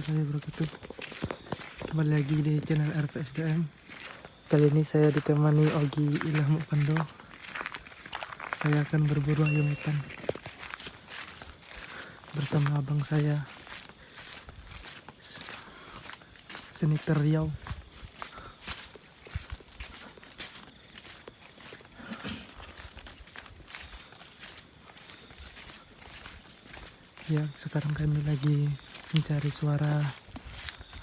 warahmatullahi wabarakatuh. Kembali lagi di channel RPSDM. Kali ini saya ditemani Ogi Ilah Mukpando. Saya akan berburu ayam hutan bersama abang saya, Senator Riau. Ya, sekarang kami lagi mencari suara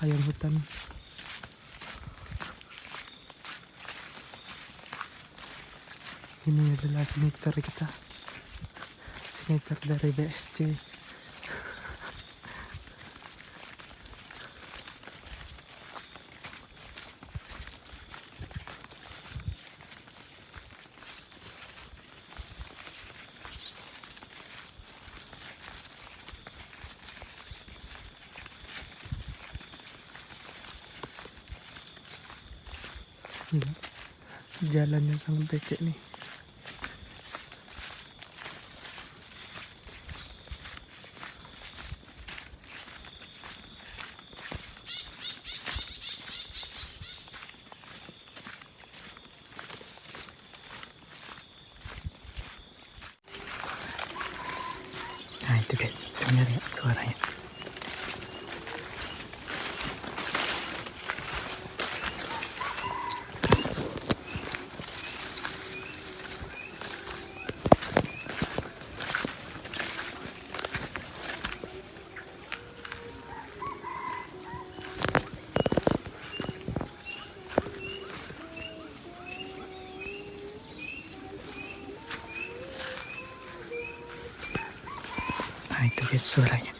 ayam hutan. Ini adalah sniper kita, sniper dari BSC. Ini jalannya sangat becek nih. Nah itu guys, dengar ya suaranya. Nah itu guys suaranya.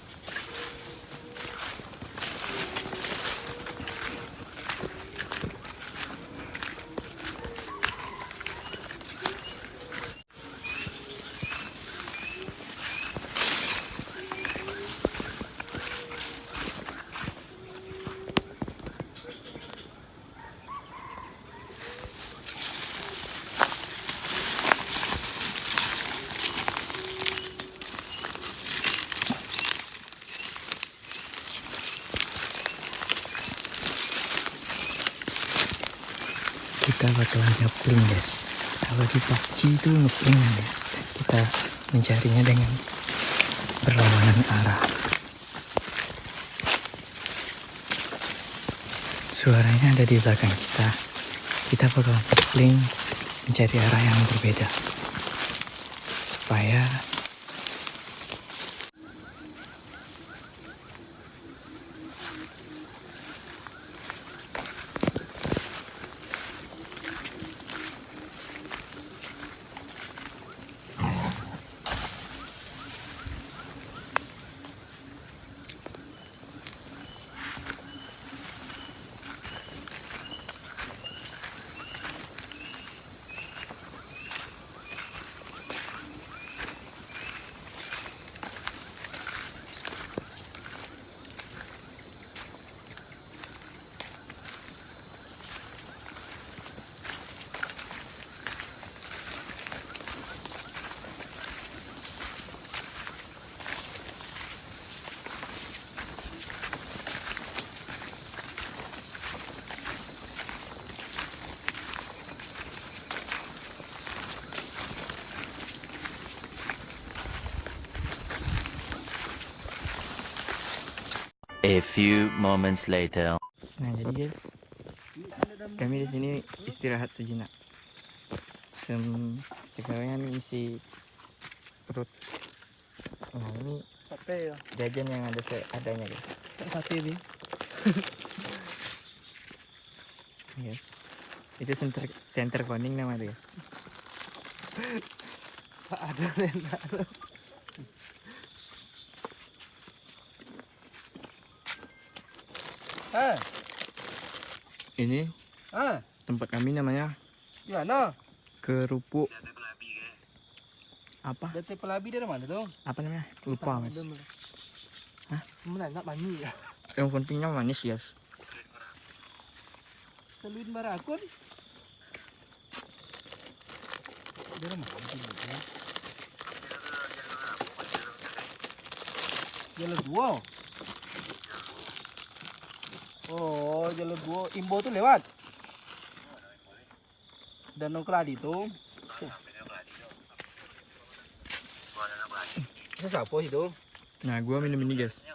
Kita bakalan ngepling guys. Kalau di PUBG itu ngepling ya, kita mencarinya dengan berlawanan arah. Suaranya ada di belakang kita. Kita bakalan ngepling mencari arah yang berbeda supaya A few moments later. Nah jadi guys, kami di sini istirahat sejenak. Sekarang isi perut. Nah ini Sate ya. jajan yang ada seadanya guys. Sate ini. Guys, itu center kuning nama dia. Tak ada enak. Ini tempat kami namanya Gimana? Kerupuk apa? Jati pelabi dari mana tuh? Apa namanya? Lupa mas. Hah? Mana nak mani ya? Yang pentingnya manis ya. Seluin barakun. Dari mana sih? Jalan dua. Oh, jalur gua Imbo tuh lewat. Danau Keladi tuh. Itu siapa itu? Nah, gua minum ini guys.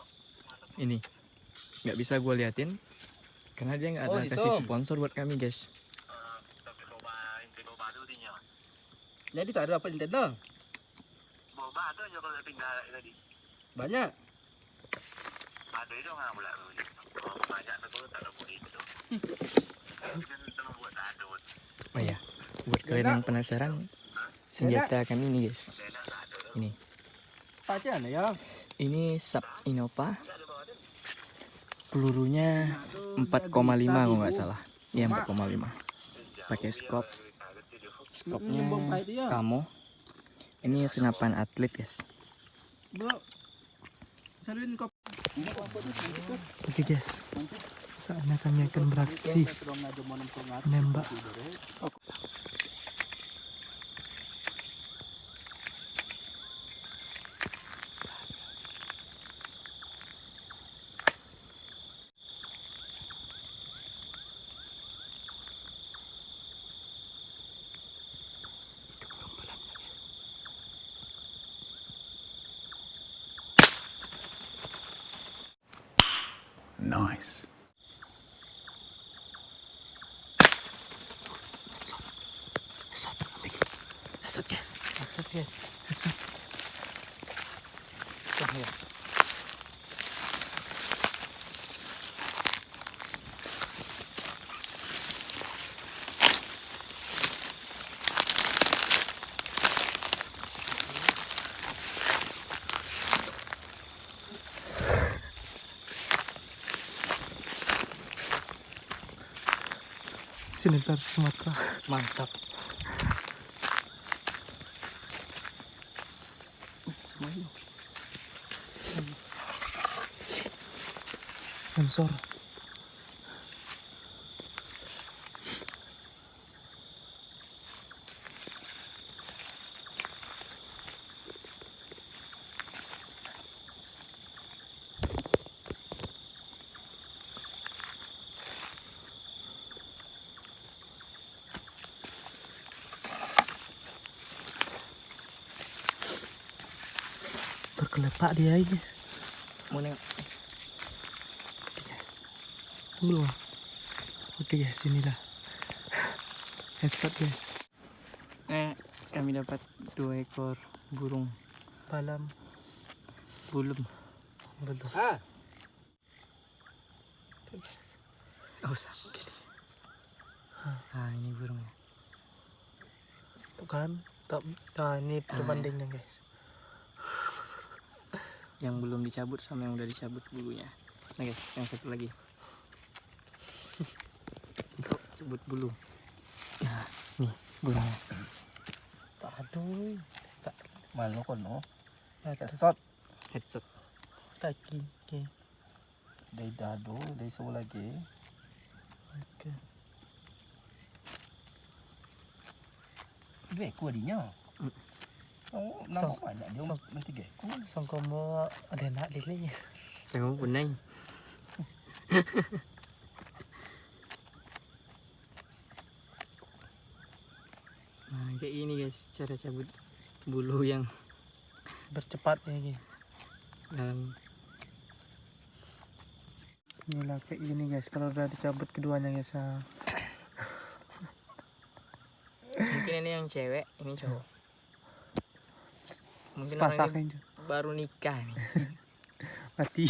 Ini nggak bisa gua liatin karena dia nggak ada Oh, itu. kasih sponsor buat kami guys. Jadi tak ada apa Nintendo? Boba ada aja kalau tinggal tadi. Banyak. Ada itu nggak boleh. Kalau banyak itu tak ada boleh itu. Itu kan teman buat adut. Oh ya, buat kalian yang penasaran, senjata kami ini guys. Ini, Pacar ya. ini Sub Innova. Pelurunya 4,5 kalau nggak salah. Iya 4,5. Pakai scope. Scope-nya Camo. Ini senapan atlet guys. Bro. Salurin kop. Oke guys, saatnya kami akan beraksi menembak. Nice. Headshot guys. Headshot guys. Headshot. Tuh ya. Sebentar Sumatera. Mantap. Sensor. Berkelepak dia aja. Mau nengok. Belum. Oke guys, inilah headshot guys. Kami dapat 2 ekor burung balam. Belum. Ah. Oh, sakit. Ah, ini burungnya. Tuh kan, ini perbandingnya guys. Yang belum dicabut sama yang udah dicabut bulunya. Nah guys, yang satu lagi. Untuk cabut bulu. Nah, nih burungnya. Aduh. Tak malu kono. Headshot. Headshot. Taki. Oke. Dari dado, dari sebelah lagi. Oke. Dua ekor dinya. Oh, nampak banyak dia nanti ge. Sangka mau ada nak lele. Jangan punai. Nah, kayak gini guys, cara cabut bulu yang bercepat ya guys. Inilah kayak gini guys, kalau udah dicabut keduanya guys. Mungkin ini yang cewek, ini cowok. Mungkin orang ini baru nikah nih. Mati.